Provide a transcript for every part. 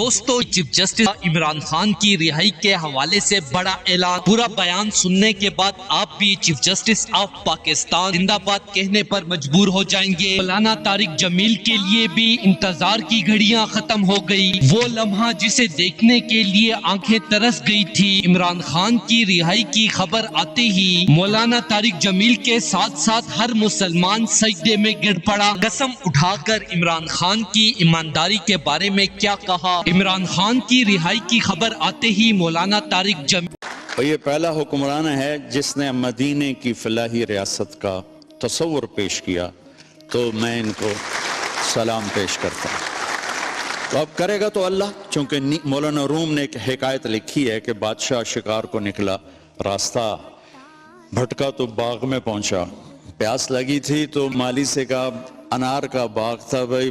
دوستو chief justice Imran Khan کی رہائی کے حوالے سے بڑا اعلان، پورا بیان سننے کے بعد آپ بھی چیف جسٹس آف پاکستان زندہ باد کہنے پر مجبور ہو جائیں گے۔ مولانا طارق جمیل کے لیے بھی انتظار کی گھڑیاں ختم ہو گئی، وہ لمحہ جسے دیکھنے کے لیے آنکھیں ترس گئی تھی۔ عمران خان کی رہائی کی خبر آتے ہی مولانا طارق جمیل کے ساتھ ساتھ ہر مسلمان سجدے میں گر پڑا۔ قسم اٹھا کر عمران خان کی ایمانداری کے بارے میں کیا کہا۔ عمران خان کی رہائی کی خبر آتے ہی مولانا طارق جمیل یہ پہلا حکمران ہے جس نے مدینے کی فلاحی ریاست کا تصور پیش کیا، تو میں ان کو سلام پیش کرتا ہوں۔ تو اب کرے گا تو اللہ، چونکہ مولانا روم نے ایک حکایت لکھی ہے کہ بادشاہ شکار کو نکلا، راستہ بھٹکا تو باغ میں پہنچا، پیاس لگی تھی تو مالی سے کہا انار کا باغ تھا، بھائی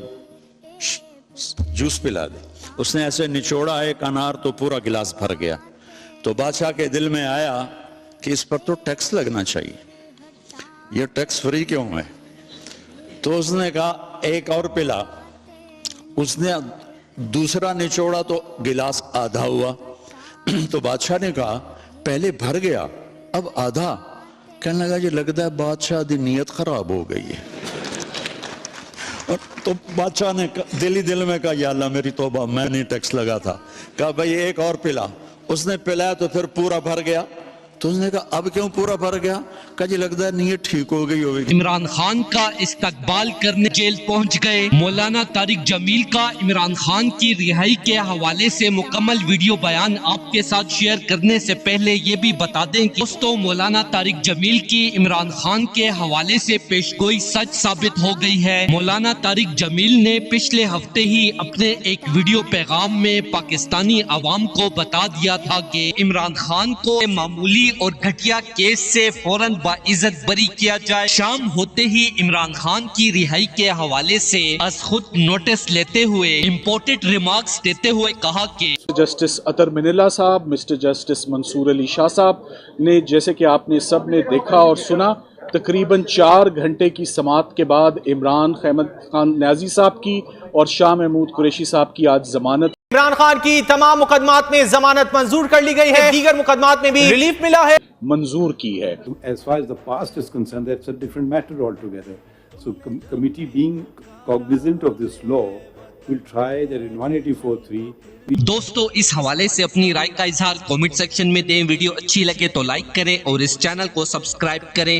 جوس پلا دے۔ اس نے ایسے نچوڑا ایک انار تو پورا گلاس بھر گیا۔ تو بادشاہ کے دل میں آیا کہ اس پر تو ٹیکس لگنا چاہیے، یہ ٹیکس فری کیوں ہے؟ تو اس نے کہا ایک اور پلا۔ اس نے دوسرا نچوڑا تو گلاس آدھا ہوا۔ تو بادشاہ نے کہا پہلے بھر گیا اب آدھا۔ کہنے لگا یہ لگتا ہے بادشاہ دی نیت خراب ہو گئی ہے۔ تو بادشاہ نے دل ہی دل میں کہا یا اللہ میری توبہ، میں نہیں ٹیکس لگا تھا۔ کہا بھئی ایک اور پلا۔ اس نے پلایا تو پھر پورا بھر گیا۔ تو اس نے کہا اب کیوں پورا بھر گیا؟ کہا جی لگتا ہے نیت ٹھیک ہو گئی ہوگی۔ عمران خان کا استقبال کرنے جیل پہنچ گئے۔ مولانا طارق جمیل کا عمران خان کی رہائی کے حوالے سے مکمل ویڈیو بیان آپ کے ساتھ شیئر کرنے سے پہلے یہ بھی بتا دیں کہ دوستو مولانا طارق جمیل کی عمران خان کے حوالے سے پیشگوئی سچ ثابت ہو گئی ہے۔ مولانا طارق جمیل نے پچھلے ہفتے ہی اپنے ایک ویڈیو پیغام میں پاکستانی عوام کو بتا دیا تھا کہ عمران خان کو معمولی اور گھٹیا کیس سے فوراً باعزت بری کیا جائے۔ شام ہوتے ہی عمران خان کی رہائی کے حوالے سے از خود نوٹس لیتے ہوئے امپورٹڈ ریمارکس دیتے ہوئے کہا کہ جسٹس اطہر مناللہ صاحب، مسٹر جسٹس منصور علی شاہ صاحب نے جیسے کہ آپ نے سب نے دیکھا اور سنا، تقریباً 4 گھنٹے کی سماعت کے بعد عمران خان نیازی صاحب کی اور شاہ محمود قریشی صاحب کی آج ضمانت۔ عمران خان کی تمام مقدمات میں ضمانت منظور کر لی گئی ہے، دیگر مقدمات میں بھی ریلیف ملا ہے، منظور کی ہے۔ As far as the past is concerned, that's a different matter altogether. So committee being cognizant of this law will try that in 1843 دوستو اس حوالے سے اپنی رائے کا اظہار کامنٹ سیکشن میں دیں۔ ویڈیو اچھی لگے تو لائک کریں اور اس چینل کو سبسکرائب کریں۔